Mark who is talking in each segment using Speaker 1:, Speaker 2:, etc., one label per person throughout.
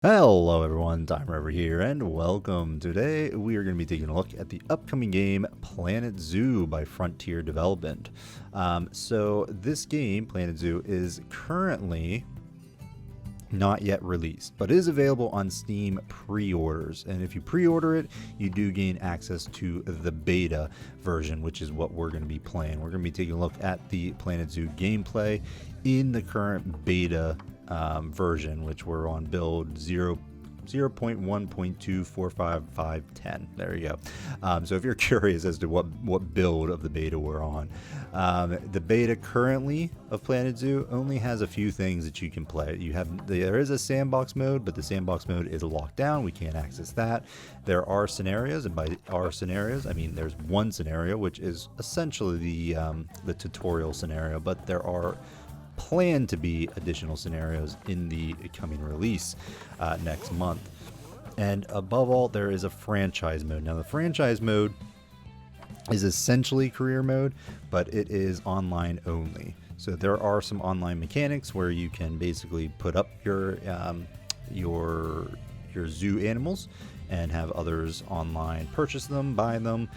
Speaker 1: Hello everyone, Timer over here, and welcome. Today we are going to be taking a look at the upcoming game Planet Zoo by Frontier Development. So this game, Planet Zoo, is currently not yet released, but is available on Steam pre-orders. And if you pre-order it, you do gain access to the beta version, which is what we're going to be playing. We're going to be taking a look at the Planet Zoo gameplay in the current beta version, which we're on build 0.1.2455510. There you go. So if you're curious as to what build of the beta we're on, the beta currently of Planet Zoo only has a few things that you can play. There is a sandbox mode, but the sandbox mode is locked down. We can't access that. There are scenarios, and by our scenarios, I mean there's one scenario which is essentially the tutorial scenario, but there are planned to be additional scenarios in the coming release next month. And above all, there is a franchise mode. Now the franchise mode is essentially career mode, but it is online only. So there are some online mechanics where you can basically put up your zoo animals and have others online purchase them, buy them.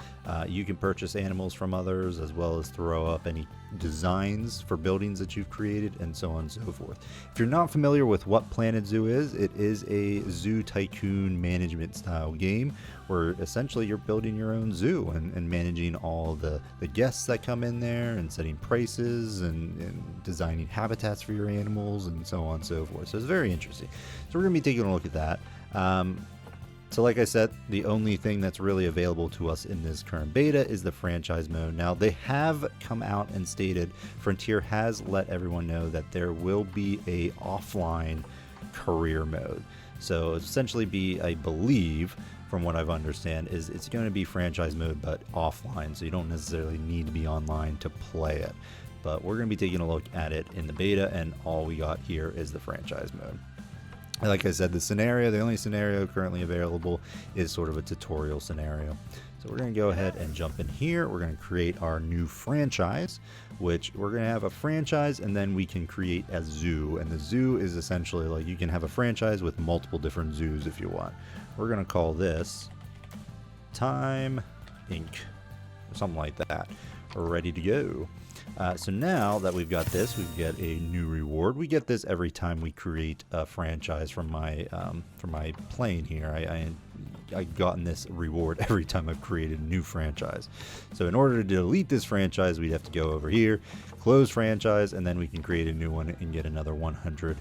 Speaker 1: You can purchase animals from others, as well as throw up any designs for buildings that you've created, and so on and so forth. If you're not familiar with what Planet Zoo is, it is a zoo tycoon management style game where essentially you're building your own zoo and managing all the guests that come in there, and setting prices and designing habitats for your animals, and so on and so forth. So it's very interesting. So we're going to be taking a look at that. So like I said, the only thing that's really available to us in this current beta is the franchise mode. Now they have come out and stated, Frontier has let everyone know that there will be a offline career mode. So essentially I believe, from what I've understand, is it's going to be franchise mode but offline. So you don't necessarily need to be online to play it. But we're going to be taking a look at it in the beta, and all we got here is the franchise mode. Like I said, the only scenario currently available is sort of a tutorial scenario. So we're going to go ahead and jump in here. We're going to create our new franchise, which we're going to have a franchise, and then we can create a zoo. And the zoo is essentially like you can have a franchise with multiple different zoos if you want. We're going to call this Time Inc. or something like that. We're ready to go. So now that we've got this, we get a new reward. We get this every time we create a franchise from my plane here. I've gotten this reward every time I've created a new franchise. So in order to delete this franchise, we'd have to go over here, close franchise, and then we can create a new one and get another 100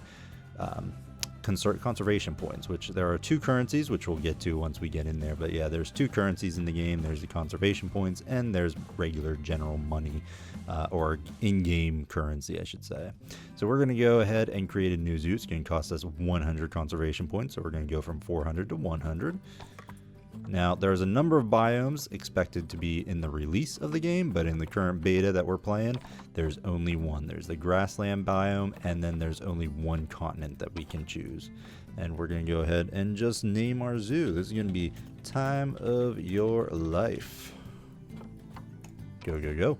Speaker 1: conservation points, which there are two currencies, which we'll get to once we get in there. But yeah, there's two currencies in the game. There's the conservation points, and there's regular general money, or in-game currency, I should say. So we're going to go ahead and create a new zoo. It's going to cost us 100 conservation points, so we're going to go from 400 to 100. Now, there's a number of biomes expected to be in the release of the game, but in the current beta that we're playing, there's only one. There's the grassland biome, and then there's only one continent that we can choose. And we're going to go ahead and just name our zoo. This is going to be Time of Your Life. Go, go, go.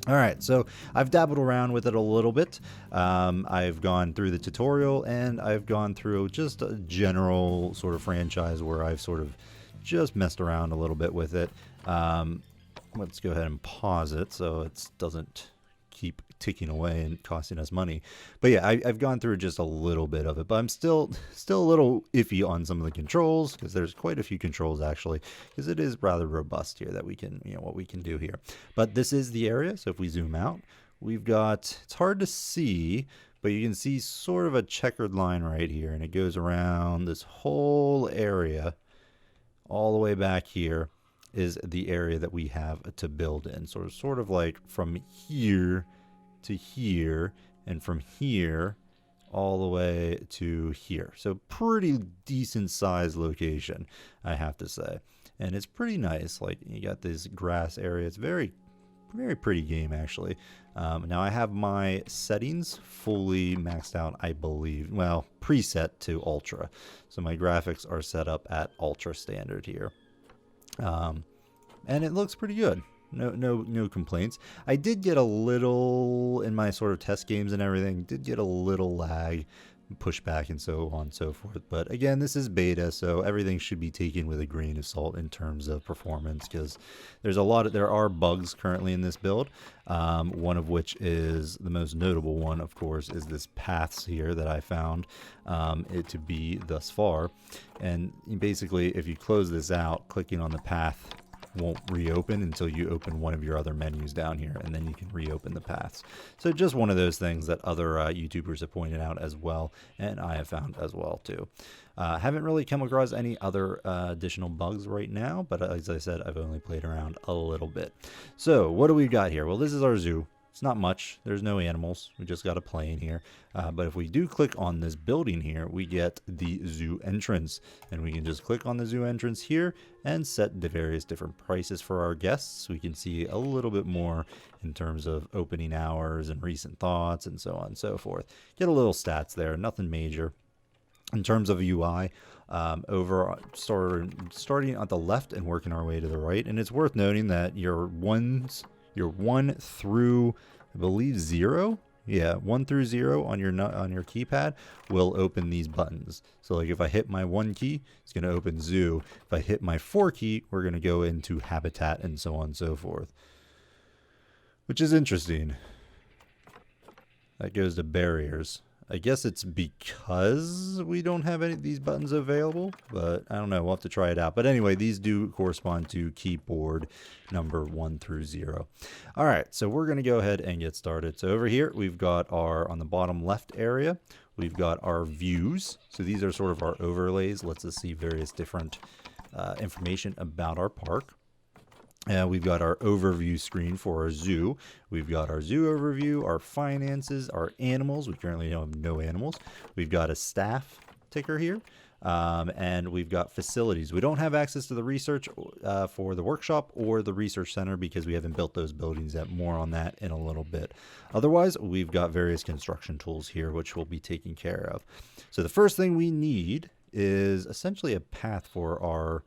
Speaker 1: All right, so I've dabbled around with it a little bit. I've gone through the tutorial, and I've gone through just a general sort of franchise where I've sort of just messed around a little bit with it. Let's go ahead and pause it so it doesn't keep ticking away and costing us money. But yeah, I've gone through just a little bit of it, but I'm still a little iffy on some of the controls, because there's quite a few controls actually, because it is rather robust here that we can, what we can do here. But this is the area. So if we zoom out, we've got, it's hard to see, but you can see sort of a checkered line right here, and it goes around this whole area all the way back here is the area that we have to build in. So it's sort of like from here to here, and from here all the way to here. So pretty decent sized location, I have to say. And it's pretty nice. Like, you got this grass area. It's very pretty game actually. Now I have my settings fully maxed out, I believe. Well, preset to ultra. So my graphics are set up at ultra standard here. And it looks pretty good. No complaints. I did get a little, in my sort of test games and everything, did get a little lag, pushback and so on and so forth. But again, this is beta, so everything should be taken with a grain of salt in terms of performance, because there are bugs currently in this build. One of which is the most notable one, of course, is this paths here that I found it to be thus far. And basically, if you close this out, clicking on the path won't reopen until you open one of your other menus down here, and then you can reopen the paths. So just one of those things that other YouTubers have pointed out as well, and I have found as well too. Haven't really come across any other additional bugs right now, but as I said, I've only played around a little bit. So what do we got here? Well, this is our zoo. It's not much. There's no animals. We just got a plane here. But if we do click on this building here, we get the zoo entrance. And we can just click on the zoo entrance here and set the various different prices for our guests. We can see a little bit more in terms of opening hours and recent thoughts and so on and so forth. Get a little stats there. Nothing major. In terms of UI, starting at the left and working our way to the right. And it's worth noting that your 1 through, I believe, 0. Yeah, 1 through 0 on your keypad will open these buttons. So like if I hit my 1 key, it's going to open zoo. If I hit my 4 key, we're going to go into habitat and so on and so forth. Which is interesting. That goes to barriers. I guess it's because we don't have any of these buttons available, but I don't know. We'll have to try it out. But anyway, these do correspond to keyboard number 1 through 0. All right, so we're going to go ahead and get started. So over here, we've got on the bottom left area, we've got our views. So these are sort of our overlays. Lets us see various different information about our park. We've got our overview screen for our zoo. We've got our zoo overview, our finances, our animals. We currently have no animals. We've got a staff ticker here. And we've got facilities. We don't have access to the research for the workshop or the research center because we haven't built those buildings yet. More on that in a little bit. Otherwise, we've got various construction tools here, which we'll be taking care of. So the first thing we need is essentially a path for our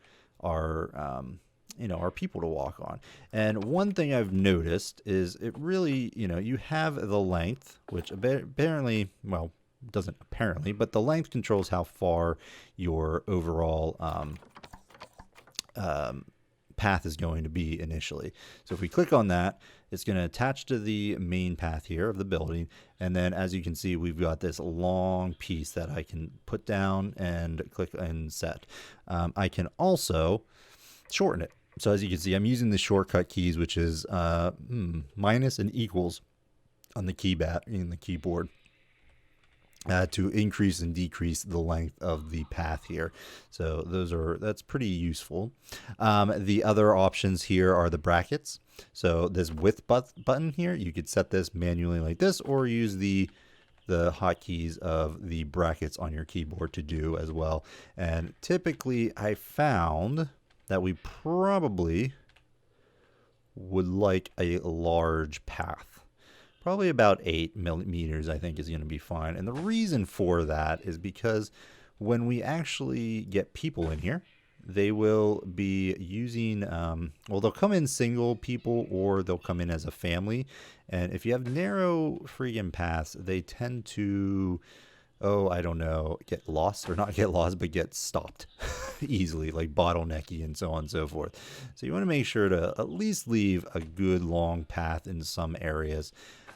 Speaker 1: people to walk on. And one thing I've noticed is it really, you have the length, which apparently, well, doesn't apparently, but the length controls how far your overall path is going to be initially. So if we click on that, it's going to attach to the main path here of the building. And then as you can see, we've got this long piece that I can put down and click and set. I can also shorten it. So as you can see, I'm using the shortcut keys, which is minus and equals on the keyboard to increase and decrease the length of the path here. So that's pretty useful. The other options here are the brackets. So this width button here, you could set this manually like this, or use the hotkeys of the brackets on your keyboard to do as well. And typically, I found that we probably would like a large path. Probably about 8 millimeters, I think, is going to be fine. And the reason for that is because when we actually get people in here, they will be using, they'll come in single people or they'll come in as a family. And if you have narrow freaking paths, they tend to, get lost, or not get lost, but get stopped easily, like bottlenecky and so on and so forth. So you want to make sure to at least leave a good long path in some areas,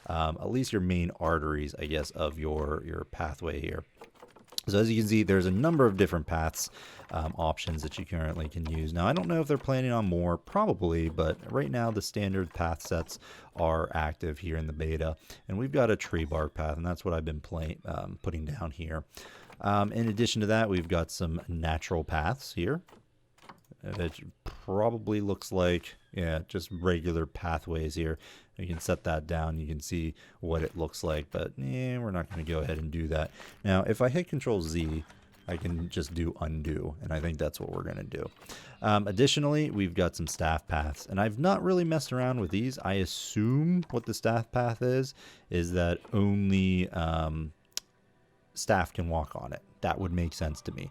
Speaker 1: at least your main arteries, I guess, of your pathway here. So as you can see, there's a number of different paths options that you currently can use. Now, I don't know if they're planning on more, probably, but right now the standard path sets are active here in the beta. And we've got a tree bark path, and that's what I've been putting down here. In addition to that, we've got some natural paths here. It probably looks like, just regular pathways here. You can set that down. You can see what it looks like, but we're not going to go ahead and do that. Now, if I hit Control Z, I can just do undo, and I think that's what we're going to do. Additionally, we've got some staff paths, and I've not really messed around with these. I assume what the staff path is that only staff can walk on it. That would make sense to me.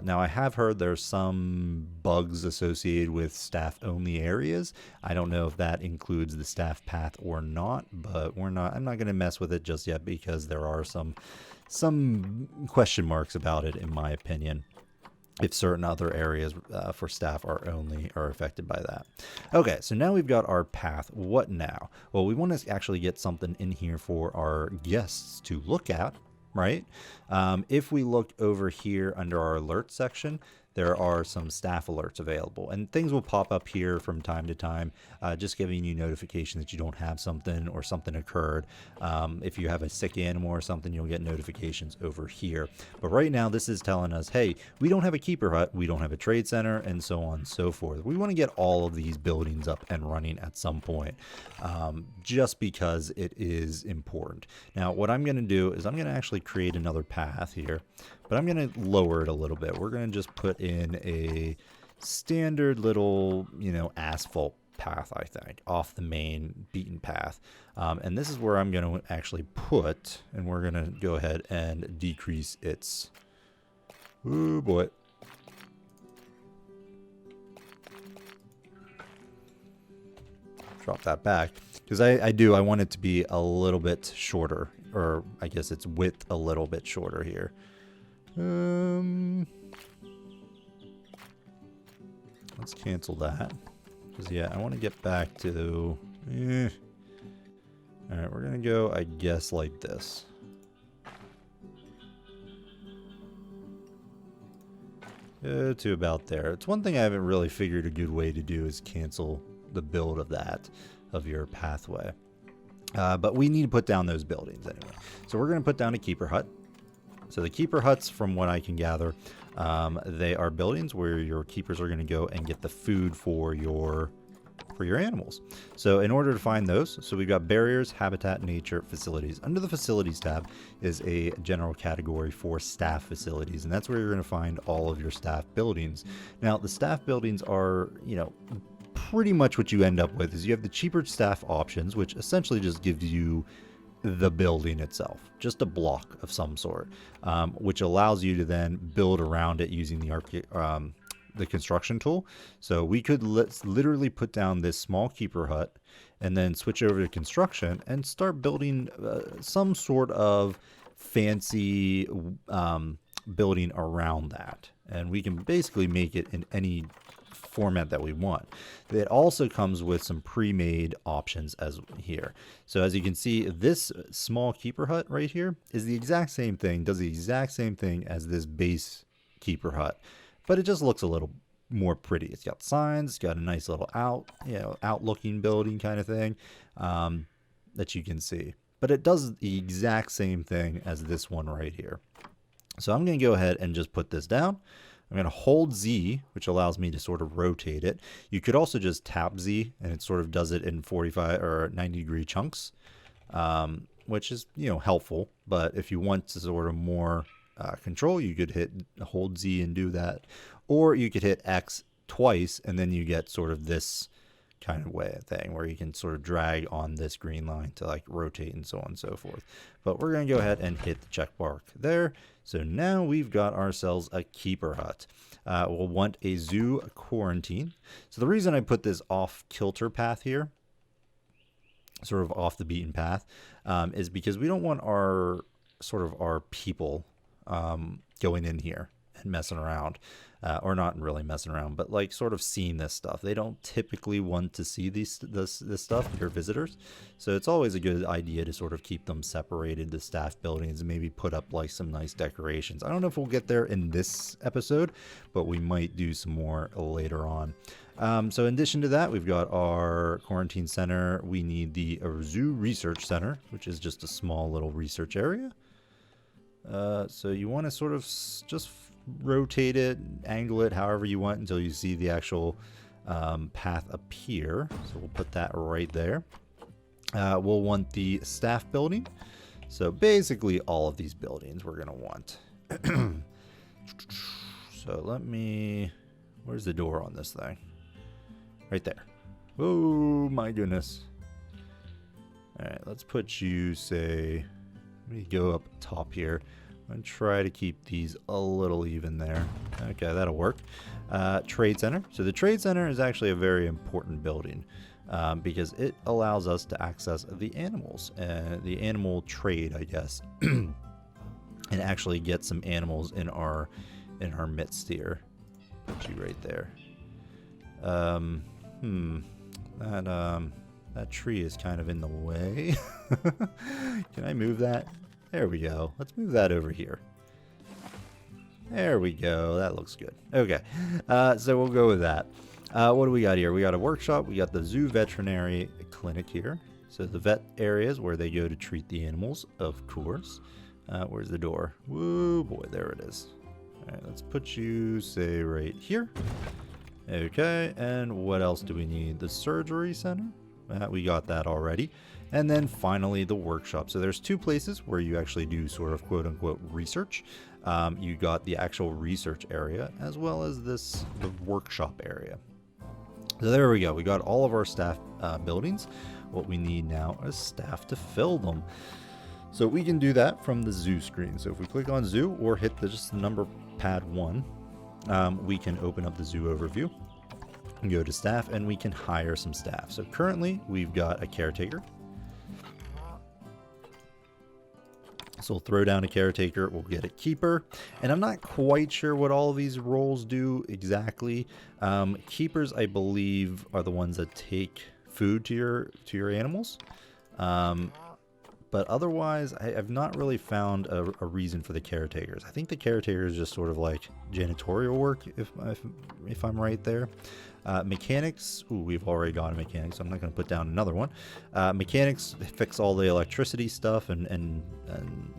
Speaker 1: Now, I have heard there's some bugs associated with staff-only areas. I don't know if that includes the staff path or not, but I'm not going to mess with it just yet because there are some some question marks about it, in my opinion, if certain other areas for staff are affected by that. Okay, so now we've got our path. What now? Well, we want to actually get something in here for our guests to look at, right? If we look over here under our alert section, there are some staff alerts available, and things will pop up here from time to time, just giving you notification that you don't have something or something occurred. If you have a sick animal or something, you'll get notifications over here. But right now, this is telling us, hey, we don't have a keeper hut, we don't have a trade center, and so on and so forth. We want to get all of these buildings up and running at some point, just because it is important. Now, what I'm going to do is I'm going to actually create another path here, but I'm going to lower it a little bit. We're going to just put in a standard little, asphalt path, I think, off the main beaten path. And this is where I'm going to actually put, and we're going to go ahead and decrease its, oh boy. Drop that back, because I want it to be a little bit shorter, or I guess its width a little bit shorter here. Let's cancel that, because yeah, I want to get back to all right, we're gonna go, I guess, like this. To about there. It's one thing I haven't really figured a good way to do is cancel the build of your pathway, but we need to put down those buildings anyway. So we're going to put down a keeper hut. So the keeper huts, from what I can gather, they are buildings where your keepers are going to go and get the food for your animals. So in order to find those, so we've got barriers, habitat, nature, facilities. Under the facilities tab is a general category for staff facilities, and that's where you're going to find all of your staff buildings. Now, the staff buildings are, pretty much what you end up with is you have the cheaper staff options, which essentially just gives you the building itself, just a block of some sort, which allows you to then build around it using the construction tool. So we could literally put down this small keeper hut and then switch over to construction and start building some sort of fancy building around that. And we can basically make it in any format that we want. It also comes with some pre-made options as here. So as you can see, this small keeper hut right here is the exact same thing, does the exact same thing as this base keeper hut, but it just looks a little more pretty. It's got signs, it's got a nice little outlooking building kind of thing that you can see. But it does the exact same thing as this one right here. So I'm going to go ahead and just put this down. I'm going to hold Z, which allows me to sort of rotate it. You could also just tap Z, and it sort of does it in 45 or 90 degree chunks, which is, helpful. But if you want to sort of more control, you could hold Z and do that. Or you could hit X twice, and then you get sort of this kind of thing where you can sort of drag on this green line to like rotate and so on and so forth. But we're going to go ahead and hit the check mark there. So now we've got ourselves a keeper hut. We'll want a zoo quarantine. So the reason I put this off kilter path here, sort of off the beaten path, is because we don't want our people going in here and messing around. Or not really messing around, but like sort of seeing this stuff. They don't typically want to see this stuff, your visitors. So it's always a good idea to sort of keep them separated, the staff buildings, and maybe put up like some nice decorations. I don't know if we'll get there in this episode, but we might do some more later on. So in addition to that, we've got our quarantine center. We need the zoo research center, which is just a small little research area. So you want to sort of just rotate it, angle it however you want until you see the actual path appear. So we'll put that right there. We'll want the staff building. So basically all of these buildings we're going to want. So where's the door on this thing? Right there. Oh my goodness. All right, let's put you, let me go up top here. And try to keep these a little even there. Okay, that'll work. Trade center. So the trade center is actually a very important building because it allows us to access the animals and the animal trade, I guess. and actually get some animals in our midst here. Put you right there. That tree is kind of in the way. Can I move that? There we go. Let's move that over here. There we go. That looks good. Okay. So we'll go with that. What do we got here? We got a workshop. We got the zoo veterinary clinic here. So the vet areas where they go to treat the animals, of course. Where's the door? Woo boy, there it is. All right, let's put you, say, right here. Okay, and what else do we need? The surgery center? We got that already. And then finally the workshop. So there's two places where you actually do sort of quote unquote research. You got the actual research area as well as the workshop area. So there we go. We got all of our staff buildings. What we need now is staff to fill them. So we can do that from the zoo screen. So if we click on zoo or hit just the number pad 1, we can open up the zoo overview and go to staff, and we can hire some staff. So currently we've got a caretaker. So we'll throw down a caretaker, we'll get a keeper, and I'm not quite sure what all of these roles do exactly. Keepers, I believe, are the ones that take food to your animals. But otherwise, I've not really found a reason for the caretakers. I think the caretakers just sort of like janitorial work, if I'm right there. Mechanics, ooh, we've already got a mechanic, so I'm not going to put down another one. Mechanics fix all the electricity stuff and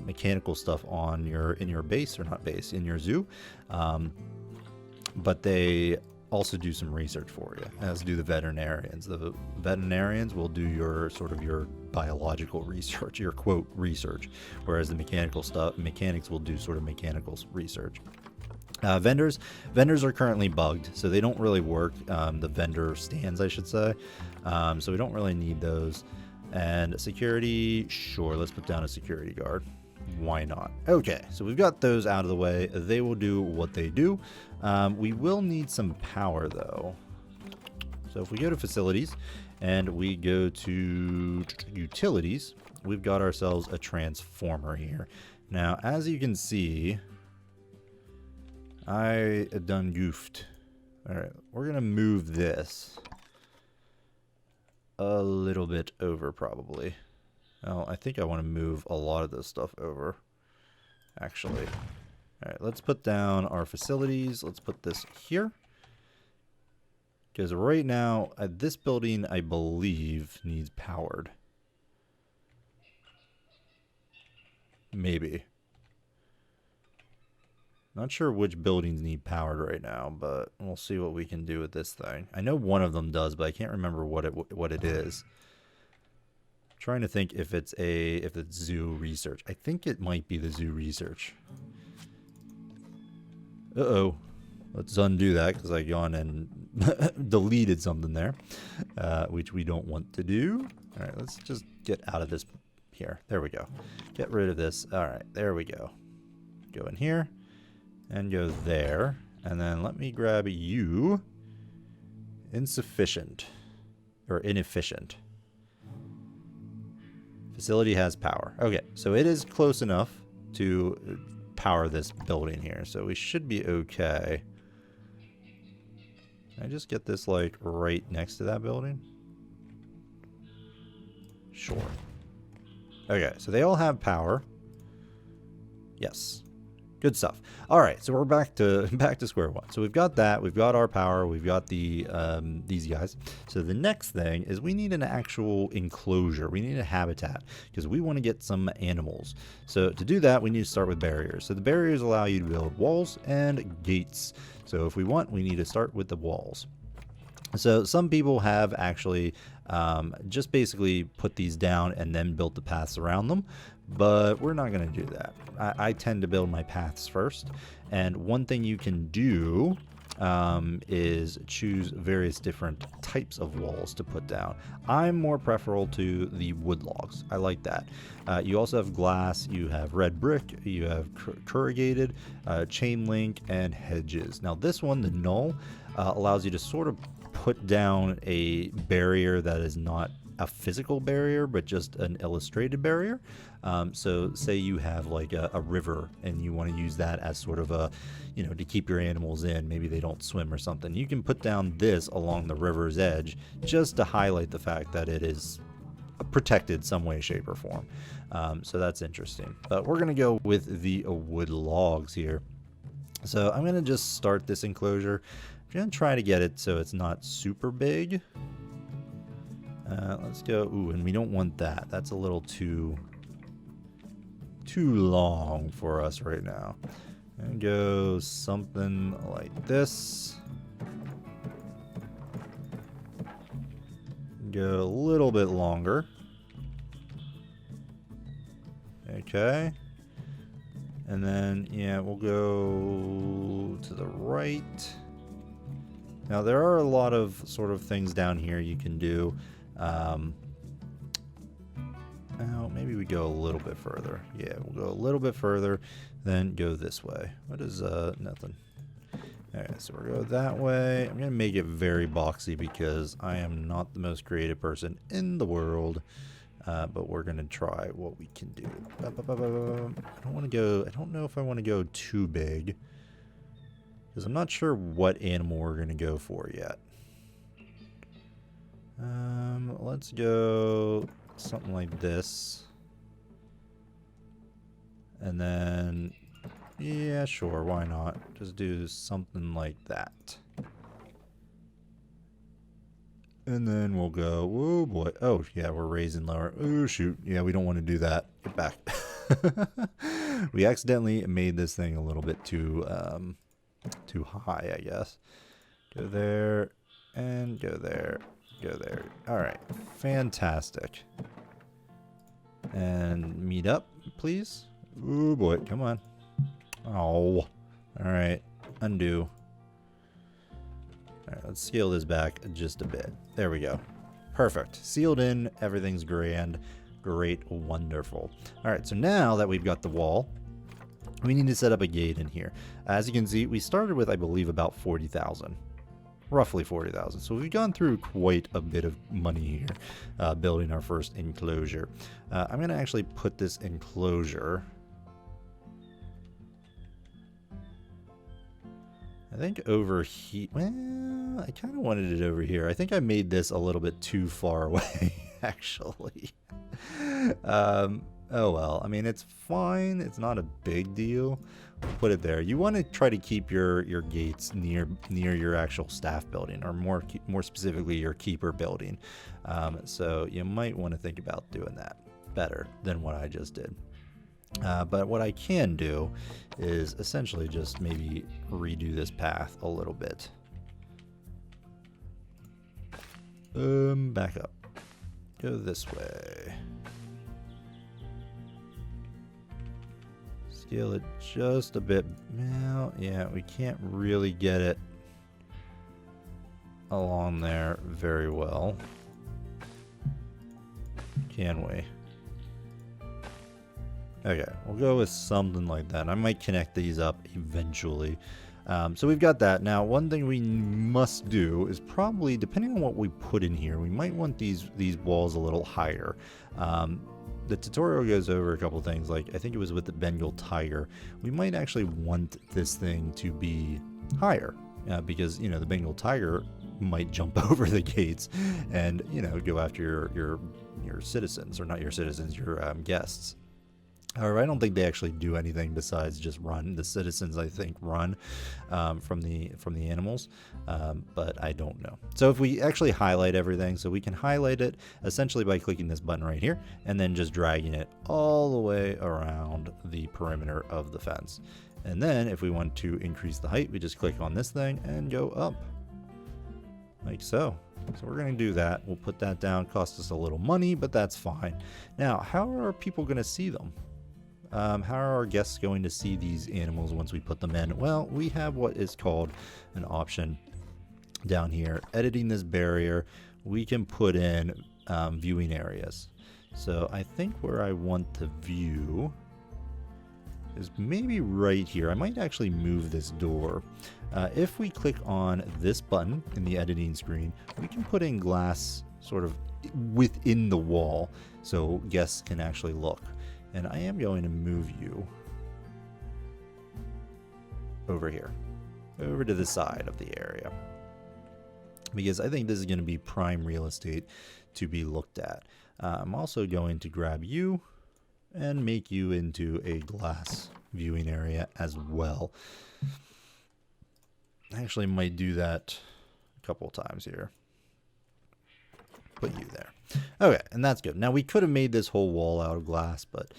Speaker 1: mechanical stuff in your base, or not base, in your zoo. But they also do some research for you, as do the veterinarians. The veterinarians will do your biological research, your quote research, whereas the mechanics will do sort of mechanical research. Vendors are currently bugged, so they don't really work. The vendor stands, I should say. So we don't really need those. And security, sure, let's put down a security guard. Why not? Okay, so we've got those out of the way. They will do what they do. We will need some power, though. So if we go to facilities and we go to utilities, we've got ourselves a transformer here. Now, as you can see, I done goofed. All right, we're going to move this a little bit over, probably. Well, I think I want to move a lot of this stuff over, actually. All right, let's put down our facilities. Let's put this here. Because right now, this building, I believe, needs powered. Maybe. Not sure which buildings need powered right now, but we'll see what we can do with this thing. I know one of them does, but I can't remember what it is. Trying to think if it's zoo research. I think it might be the zoo research. Uh-oh. Let's undo that because I gone and deleted something there, which we don't want to do. All right, let's just get out of this here. There we go. Get rid of this. All right, there we go. Go in here and go there. And then let me grab you. Insufficient or inefficient. Facility has power. Okay, so it is close enough to power this building here, so we should be okay. Can I just get this like right next to that building? Sure. Okay, so they all have power. Yes. Good stuff. All right, so we're back to square one. So we've got that. We've got our power. We've got these guys. So the next thing is we need an actual enclosure. We need a habitat because we want to get some animals. So to do that, we need to start with barriers. So the barriers allow you to build walls and gates. So if we want, we need to start with the walls. So some people have actually just basically put these down and then built the paths around them. But we're not going to do that. I tend to build my paths first. And one thing you can do is choose various different types of walls to put down. I'm more preferable to the wood logs. I like that. You also have glass, you have red brick, you have corrugated, chain link, and hedges. Now this one, the null, allows you to sort of put down a barrier that is not a physical barrier, but just an illustrated barrier. So say you have like a river and you want to use that as sort of a, you know, to keep your animals in, maybe they don't swim or something. You can put down this along the river's edge just to highlight the fact that it is protected some way, shape, or form. So that's interesting. But we're going to go with the wood logs here. So I'm going to just start this enclosure. I'm going to try to get it so it's not super big. Let's go. Ooh, and we don't want that. That's a little too long for us right now. And go something like this. Go a little bit longer. Okay. And then, yeah, we'll go to the right. Now, there are a lot of sort of things down here you can do. Now, maybe we go a little bit further. Yeah, we'll go a little bit further, then go this way. What is, nothing. Alright, so we'll go that way. I'm going to make it very boxy because I am not the most creative person in the world. But we're going to try what we can do. I don't want to go, I don't know if I want to go too big. Because I'm not sure what animal we're going to go for yet. Let's go something like this. And then, yeah, sure, why not? Just do something like that. And then we'll go, oh boy, oh yeah, we're raising lower. Oh shoot, yeah, we don't want to do that. Get back. We accidentally made this thing a little bit too high, I guess. Go there, and go there, go there. All right, fantastic. And meet up, please. Oh boy, come on. Oh, all right, undo. All right, let's scale this back just a bit. There we go. Perfect. Sealed in. Everything's grand. Great. Wonderful. All right, so now that we've got the wall, we need to set up a gate in here. As you can see, we started with, I believe, about 40,000. Roughly 40,000. So we've gone through quite a bit of money here building our first enclosure. I'm going to actually put this enclosure... I think over here, well, I kind of wanted it over here. I think I made this a little bit too far away, actually. Oh well, I mean, it's fine. It's not a big deal. Put it there. You want to try to keep your gates near your actual staff building, or more specifically, your keeper building. So you might want to think about doing that better than what I just did. But what I can do is essentially just maybe redo this path a little bit. Back up. Go this way. Scale it just a bit. Well, yeah, we can't really get it along there very well. Can we? Okay, we'll go with something like that. I might connect these up eventually. So we've got that. Now, one thing we must do is probably, depending on what we put in here, we might want these walls a little higher. The tutorial goes over a couple things, like I think it was with the Bengal tiger. We might actually want this thing to be higher because, you know, the Bengal tiger might jump over the gates and, you know, go after your citizens, or not your citizens, your guests. However, I don't think they actually do anything besides just run. The citizens, I think, run from the animals, but I don't know. So if we actually highlight everything, so we can highlight it essentially by clicking this button right here and then just dragging it all the way around the perimeter of the fence. And then if we want to increase the height, we just click on this thing and go up like so. So we're going to do that. We'll put that down. Cost us a little money, but that's fine. Now, how are people going to see them? How are our guests going to see these animals once we put them in? Well, we have what is called an option down here. Editing this barrier, we can put in viewing areas. So I think where I want to view is maybe right here. I might actually move this door. If we click on this button in the editing screen, we can put in glass sort of within the wall so guests can actually look. And I am going to move you over here, over to the side of the area, because I think this is going to be prime real estate to be looked at. I'm also going to grab you and make you into a glass viewing area as well. I actually might do that a couple of times here. Put you there. Okay, and that's good. Now we could have made this whole wall out of glass, but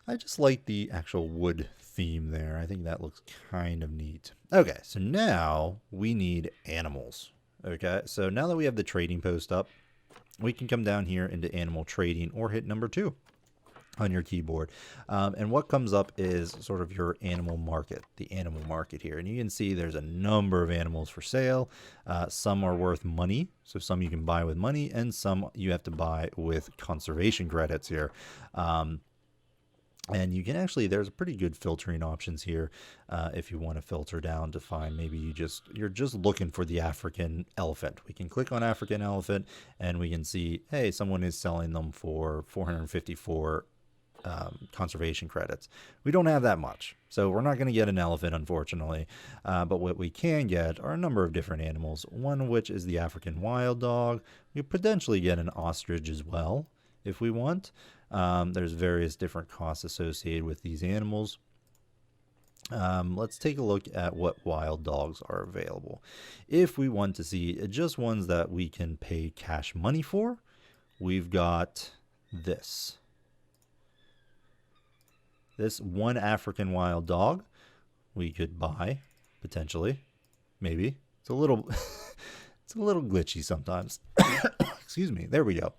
Speaker 1: I just like the actual wood theme there. I think that looks kind of neat. Okay, so now we need animals. Okay, so now that we have the trading post up, we can come down here into animal trading or hit number 2 on your keyboard. And what comes up is sort of your animal market, the animal market here. And you can see there's a number of animals for sale. Some are worth money, so some you can buy with money, and some you have to buy with conservation credits here. And you can actually, there's pretty good filtering options here if you want to filter down to find maybe you're just looking for the African elephant. We can click on African elephant and we can see, hey, someone is selling them for 454 conservation credits. We don't have that much, so we're not going to get an elephant, unfortunately. But what we can get are a number of different animals, one of which is the African wild dog. We could potentially get an ostrich as well if we want. There's various different costs associated with these animals. Let's take a look at what wild dogs are available. If we want to see just ones that we can pay cash money for, we've got this. This one African wild dog we could buy, potentially, maybe. It's a little, it's a little glitchy sometimes. Excuse me. There we go.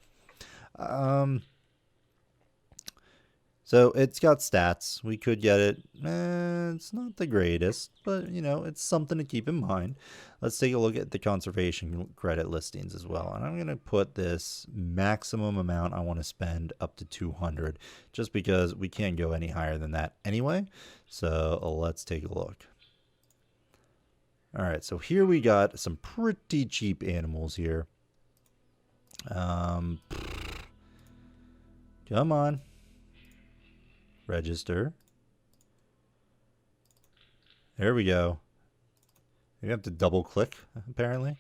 Speaker 1: So it's got stats. We could get it. It's not the greatest, but you know, it's something to keep in mind. Let's take a look at the conservation credit listings as well. And I'm going to put this maximum amount I want to spend up to 200, just because we can't go any higher than that anyway. So let's take a look. All right, so here we got some pretty cheap animals here. Come on. Register. There we go. You have to double click, apparently.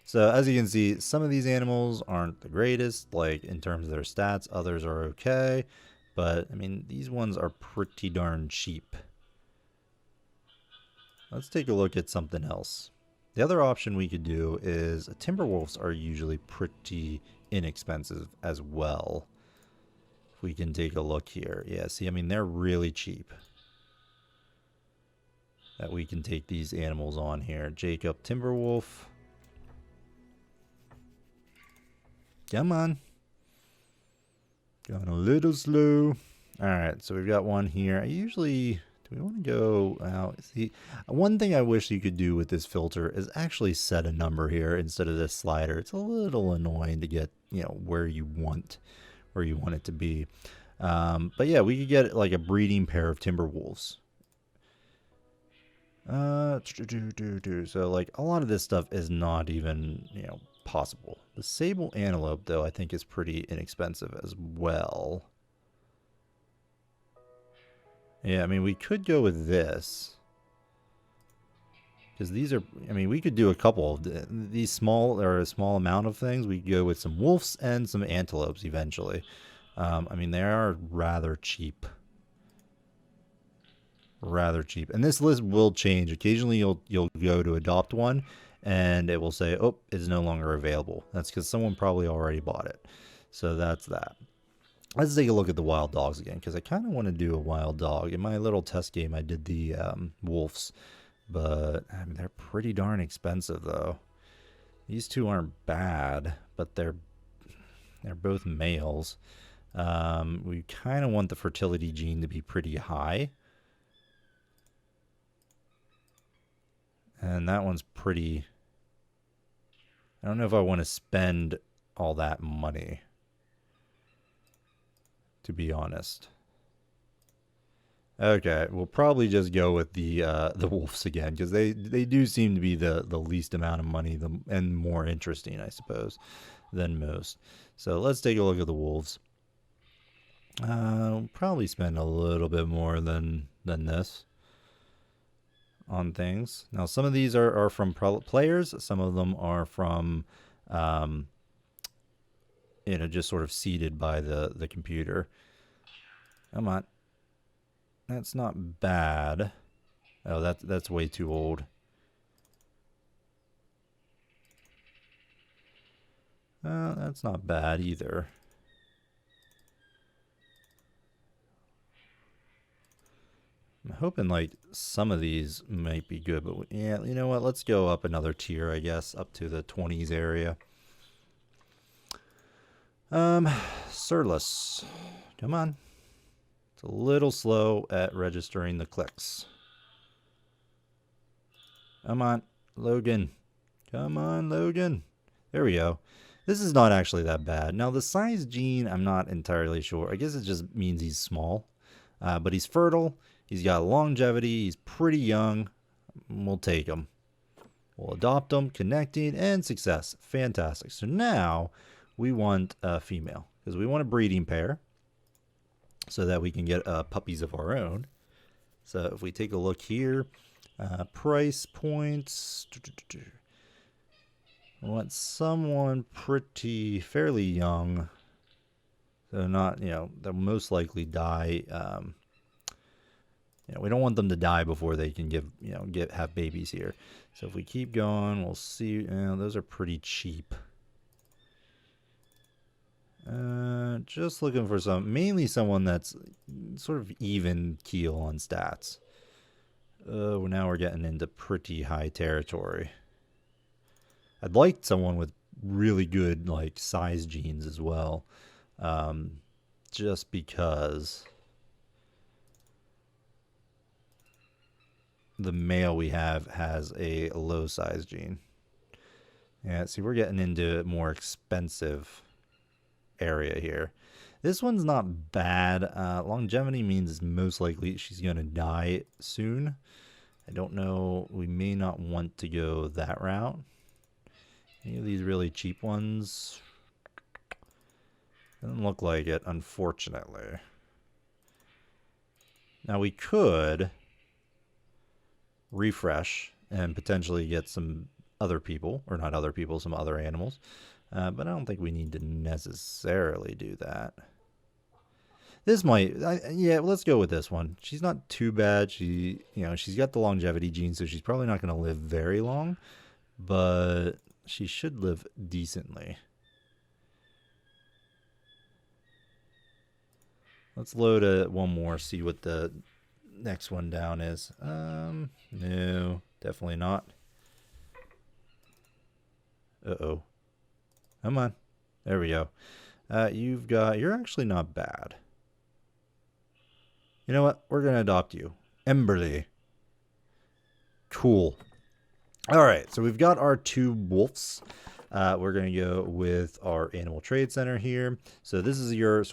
Speaker 1: So as you can see, some of these animals aren't the greatest, like in terms of their stats. Others are okay, but I mean, these ones are pretty darn cheap. Let's take a look at something else. The other option we could do is timber wolves are usually pretty inexpensive as well. If we can take a look here. Yeah, see, I mean, they're really cheap. That we can take these animals on here. Jacob Timberwolf. Come on. Going a little slow. Alright, so we've got one here. I usually... Do we want to go out? See, one thing I wish you could do with this filter is actually set a number here instead of this slider. It's a little annoying to get, you know, where you want it to be. But yeah, we could get like a breeding pair of timber wolves. So like a lot of this stuff is not even, you know, possible. The sable antelope, though, I think is pretty inexpensive as well. Yeah, I mean, we could go with this. Because these are, I mean, we could do a couple of these small, or a small amount of things. We could go with some wolves and some antelopes eventually. I mean, they are rather cheap. Rather cheap. And this list will change. Occasionally you'll go to adopt one and it will say, oh, it's no longer available. That's because someone probably already bought it. So that's that. Let's take a look at the wild dogs again, because I kind of want to do a wild dog. In my little test game, I did the wolves, but I mean, they're pretty darn expensive, though. These two aren't bad, but they're both males. We kind of want the fertility gene to be pretty high. And that one's pretty... I don't know if I want to spend all that money, to be honest. Okay, we'll probably just go with the wolves again because they do seem to be the least amount of money and more interesting, I suppose, than most. So let's take a look at the wolves. We'll probably spend a little bit more than this on things. Now some of these are from players, some of them are from um, just sort of seeded by the computer. Come on. That's not bad. Oh, that's way too old. That's not bad either. I'm hoping like some of these might be good, but yeah, you know what? Let's go up another tier, I guess, up to the 20s area. Surlus. Come on. It's a little slow at registering the clicks. Come on, Logan. Come on, Logan. There we go. This is not actually that bad. Now, the size gene, I'm not entirely sure. I guess it just means he's small. But he's fertile. He's got longevity. He's pretty young. We'll take him. We'll adopt him, connecting, and success. Fantastic. So now we want a female because we want a breeding pair so that we can get puppies of our own. So if we take a look here, price points. I want someone fairly young. So not, they'll most likely die. We don't want them to die before they can have babies here. So if we keep going, we'll see. Those are pretty cheap. Just looking for mainly someone that's sort of even keel on stats. Now we're getting into pretty high territory. I'd like someone with really good like size genes as well, just because the male we have has a low size gene. Yeah, see, we're getting into more expensive area here. This one's not bad. Longevity means most likely she's going to die soon. I don't know. We may not want to go that route. Any of these really cheap ones? Doesn't look like it, unfortunately. Now we could refresh and potentially get some other people, or not other people, some other animals. But I don't think we need to necessarily do that. This might, yeah, let's go with this one. She's not too bad. She's got the longevity gene, so she's probably not going to live very long, but she should live decently. Let's load one more, see what the next one down is. No, definitely not. Uh-oh. Come on. There we go. You're actually not bad. You know what? We're going to adopt you. Emberly. Cool. All right, so we've got our 2 wolves. We're going to go with our animal trade center here. So this is your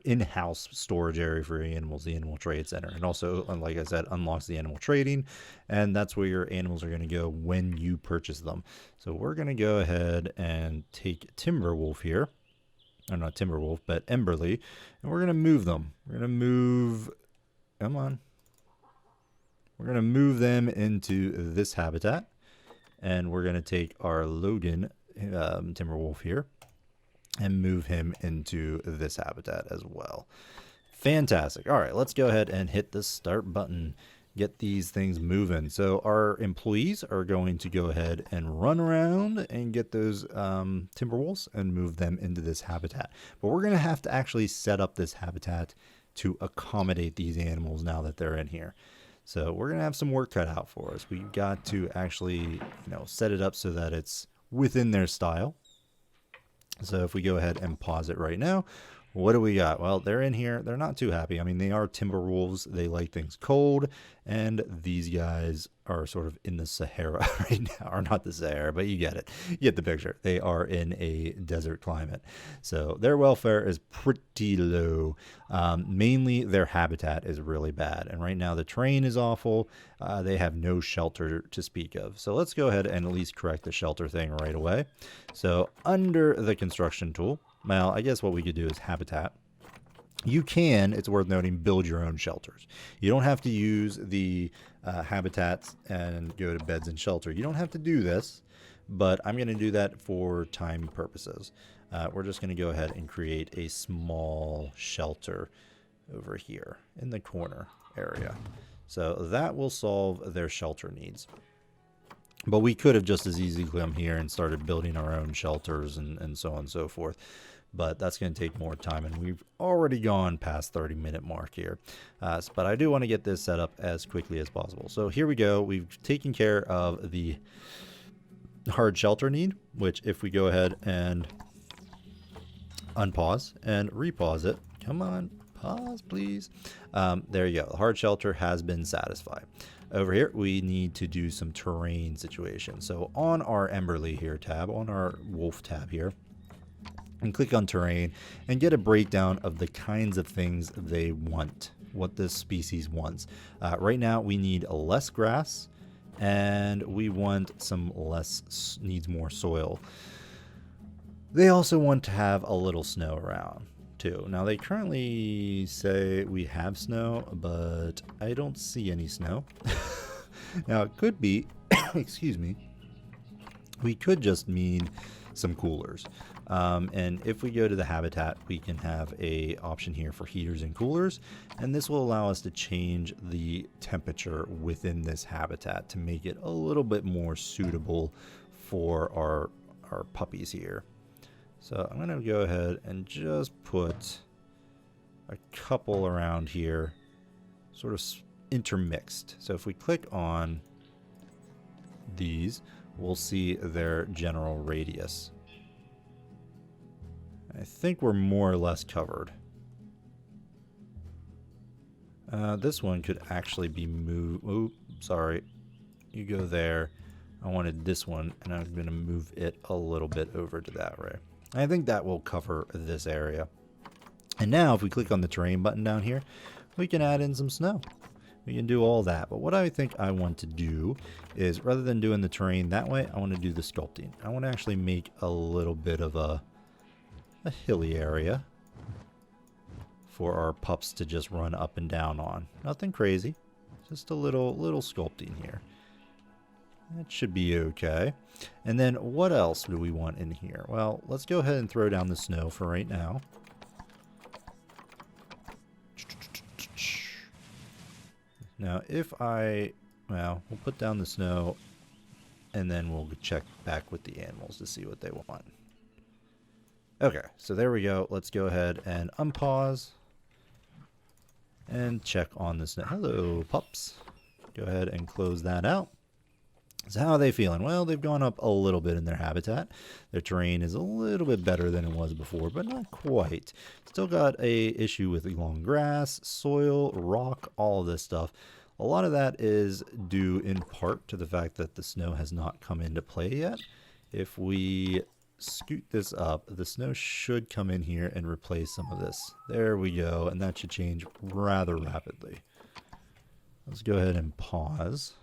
Speaker 1: in-house storage area for your animals, the animal trade center. And also, like I said, unlocks the animal trading. And that's where your animals are going to go when you purchase them. So we're going to go ahead and take Timberwolf here. Or not Timberwolf, but Emberly. And we're going to move them. We're going to move... Come on. We're going to move them into this habitat. And we're going to take our Logan Timberwolf here and move him into this habitat as well. Fantastic. All right, let's go ahead and hit the start button. Get these things moving. So our employees are going to go ahead and run around and get those Timberwolves and move them into this habitat. But we're going to have to actually set up this habitat to accommodate these animals now that they're in here. So we're going to have some work cut out for us. We've got to actually, set it up so that it's within their style. So if we go ahead and pause it right now, What do we got? Well, they're in here. They're not too happy. I mean, they are timber wolves. They like things cold, and these guys are sort of in the Sahara right now. Or not the Sahara, but you get it. You get the picture. They are in a desert climate. So their welfare is pretty low. Mainly their habitat is really bad. And right now the terrain is awful. They have no shelter to speak of. So let's go ahead and at least correct the shelter thing right away. So under the construction tool, well, I guess what we could do is habitat. You can, it's worth noting, build your own shelters. You don't have to use the habitats and go to beds and shelter. You don't have to do this, but I'm going to do that for time purposes. We're just going to go ahead and create a small shelter over here in the corner area. So that will solve their shelter needs. But we could have just as easily come here and started building our own shelters and so on and so forth. But that's going to take more time, and we've already gone past 30-minute mark here. But I do want to get this set up as quickly as possible. So here we go. We've taken care of the hard shelter need, which if we go ahead and unpause and repause it. Come on, pause, please. There you go. The hard shelter has been satisfied. Over here, we need to do some terrain situation. So on our Emberly here tab, on our wolf tab here, and click on terrain and get a breakdown of the kinds of things they want, what this species wants. Right now we need less grass, and we want some less, needs more soil. They also want to have a little snow around too. Now they currently say we have snow, but I don't see any snow. Now it could be excuse me, we could just mean some coolers. And if we go to the habitat, we can have a option here for heaters and coolers, and this will allow us to change the temperature within this habitat to make it a little bit more suitable for our puppies here. So I'm going to go ahead and just put a couple around here, sort of intermixed. So if we click on these, we'll see their general radius. I think we're more or less covered. This one could actually be moved. Oh, sorry. You go there. I wanted this one, and I'm going to move it a little bit over to that way. I think that will cover this area. And now if we click on the terrain button down here, we can add in some snow. We can do all that. But what I think I want to do is, rather than doing the terrain that way, I want to do the sculpting. I want to actually make a little bit of a hilly area for our pups to just run up and down on. Nothing crazy, just a little sculpting here. That should be okay. And then what else do we want in here? Well, let's go ahead and throw down the snow for right now. Now we'll put down the snow, and then we'll check back with the animals to see what they want. Okay, so there we go. Let's go ahead and unpause and check on this. Hello, pups. Go ahead and close that out. So how are they feeling? Well, they've gone up a little bit in their habitat. Their terrain is a little bit better than it was before, but not quite. Still got a issue with long grass, soil, rock, all of this stuff. A lot of that is due in part to the fact that the snow has not come into play yet. If we scoot this up, the snow should come in here and replace some of this. There we go, and that should change rather rapidly. Let's go ahead and pause.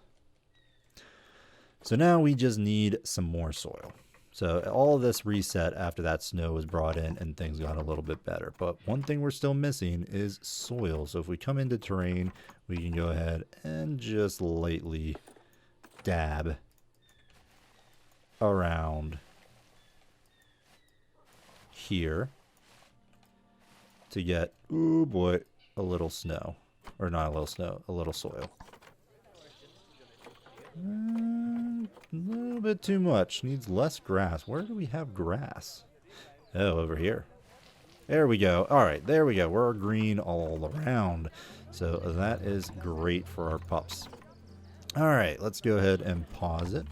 Speaker 1: So now we just need some more soil. So all of this reset after that snow was brought in and things got a little bit better. But one thing we're still missing is soil. So if we come into terrain, we can go ahead and just lightly dab around here to get, oh boy, a little snow. Or not a little snow, a little soil. A little bit too much. Needs less grass. Where do we have grass? Oh, over here. There we go. All right, there we go. We're green all around. So that is great for our pups. All right, let's go ahead and pause it.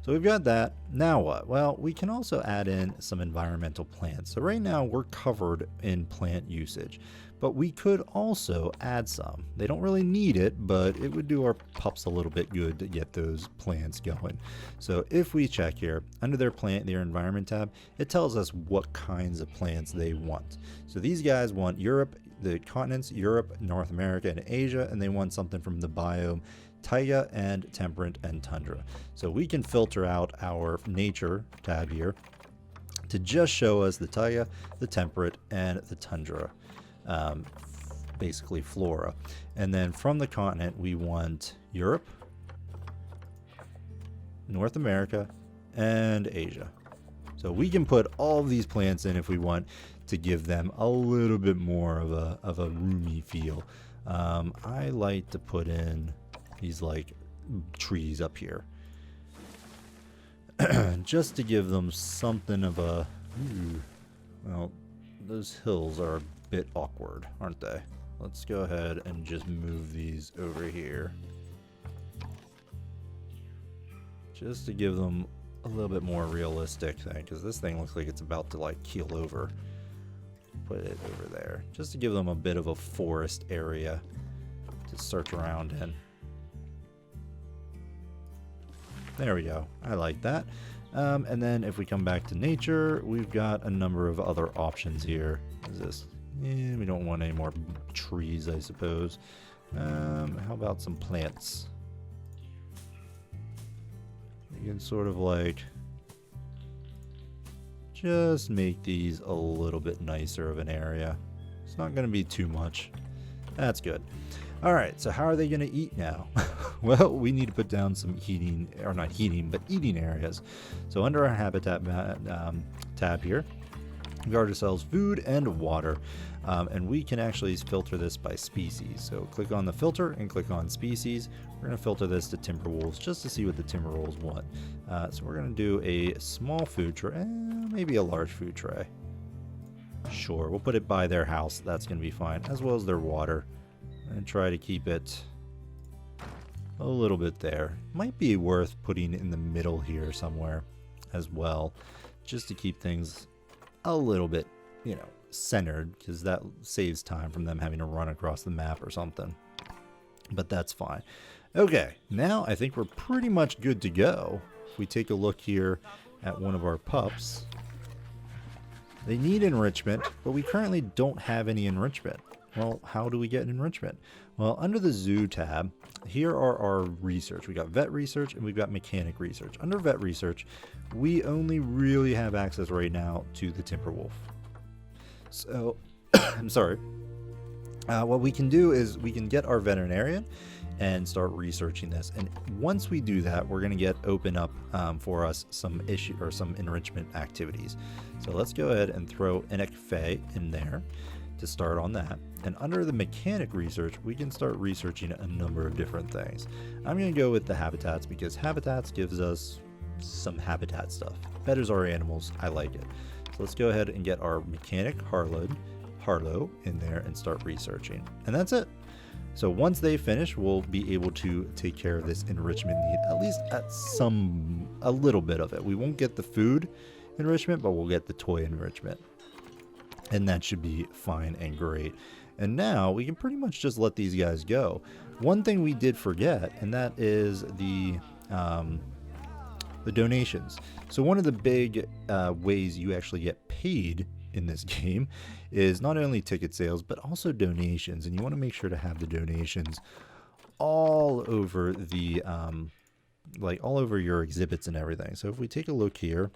Speaker 1: So we've got that. Now what? Well, we can also add in some environmental plants. So right now we're covered in plant usage, but we could also add some. They don't really need it, but it would do our pups a little bit good to get those plants going. So if we check here under their environment tab, it tells us what kinds of plants they want. So these guys want Europe, the continents, Europe, North America, and Asia, and they want something from the biome taiga and temperate and tundra. So we can filter out our nature tab here to just show us the taiga, the temperate, and the tundra, basically flora. And then from the continent, we want Europe, North America, and Asia. So we can put all of these plants in if we want to give them a little bit more of a roomy feel. I like to put in these like trees up here just to give them something of a well, those hills are a bit awkward, aren't they? Let's go ahead and just move these over here just to give them a little bit more realistic thing, because this thing looks like it's about to like keel over. Put it over there just to give them a bit of a forest area to search around in. There we go. I like that. And then if we come back to nature, we've got a number of other options here. Is this? We don't want any more trees, I suppose. How about some plants? You can sort of like just make these a little bit nicer of an area. It's not going to be too much. That's good. All right, so how are they going to eat now? Well, we need to put down some heating, or not heating, but eating areas. So under our habitat tab here, we got ourselves food and water, and we can actually filter this by species. So click on the filter and click on species. We're going to filter this to timber wolves just to see what the timber wolves want. So we're going to do a small food tray, maybe a large food tray. Sure, we'll put it by their house. That's going to be fine, as well as their water. And try to keep it a little bit there. Might be worth putting in the middle here somewhere as well, just to keep things a little bit, you know, centered, because that saves time from them having to run across the map or something. But that's fine. Okay, now I think we're pretty much good to go. If we take a look here at one of our pups, they need enrichment, but we currently don't have any enrichment. Well, how do we get enrichment? Well, under the zoo tab, here are our research. We got vet research and we've got mechanic research. Under vet research, we only really have access right now to the timber wolf. So, I'm sorry. What we can do is we can get our veterinarian and start researching this. And once we do that, we're going to open up for us some enrichment activities. So let's go ahead and throw Enekfe in there to start on that. And under the mechanic research, we can start researching a number of different things. I'm going to go with the habitats because habitats gives us some habitat stuff. Betters our animals. I like it. So let's go ahead and get our mechanic Harlow in there and start researching. And that's it. So once they finish, we'll be able to take care of this enrichment need, at least at a little bit of it. We won't get the food enrichment, but we'll get the toy enrichment. And that should be fine and great. And now we can pretty much just let these guys go. One thing we did forget, and that is the donations. So one of the big ways you actually get paid in this game is not only ticket sales, but also donations. And you want to make sure to have the donations all over the, all over your exhibits and everything. So if we take a look here,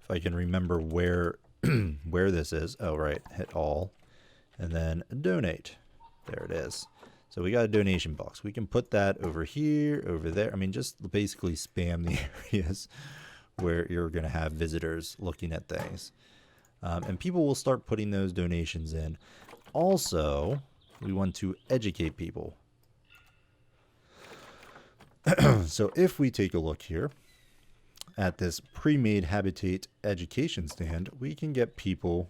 Speaker 1: if I can remember where where this is. Oh, right. Hit all. And then donate. There it is. So we got a donation box. We can put that over here, over there. I mean, just basically spam the areas where you're going to have visitors looking at things. And people will start putting those donations in. Also, we want to educate people. So if we take a look here at this pre-made habitat education stand, we can get people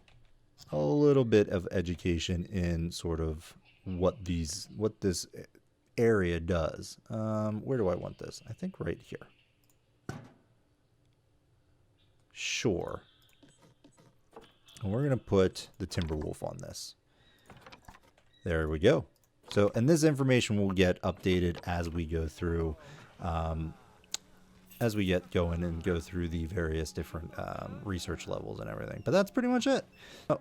Speaker 1: a little bit of education in sort of what this area does. Where do I want this? I think right here. Sure. And we're going to put the Timberwolf on this. There we go. So, and this information will get updated as we go through, as we get going and go through the various different research levels and everything. But that's pretty much it.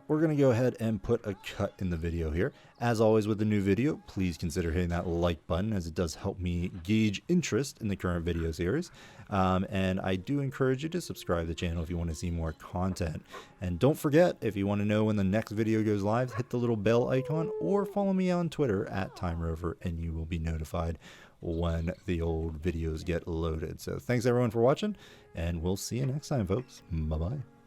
Speaker 1: We're going to go ahead and put a cut in the video here. As always with a new video, please consider hitting that like button, as it does help me gauge interest in the current video series. And I do encourage you to subscribe to the channel if you want to see more content. And don't forget, if you want to know when the next video goes live, hit the little bell icon or follow me on Twitter at TimeRover, and you will be notified when the old videos get loaded. So thanks everyone for watching, and we'll see you next time, folks. Bye-bye.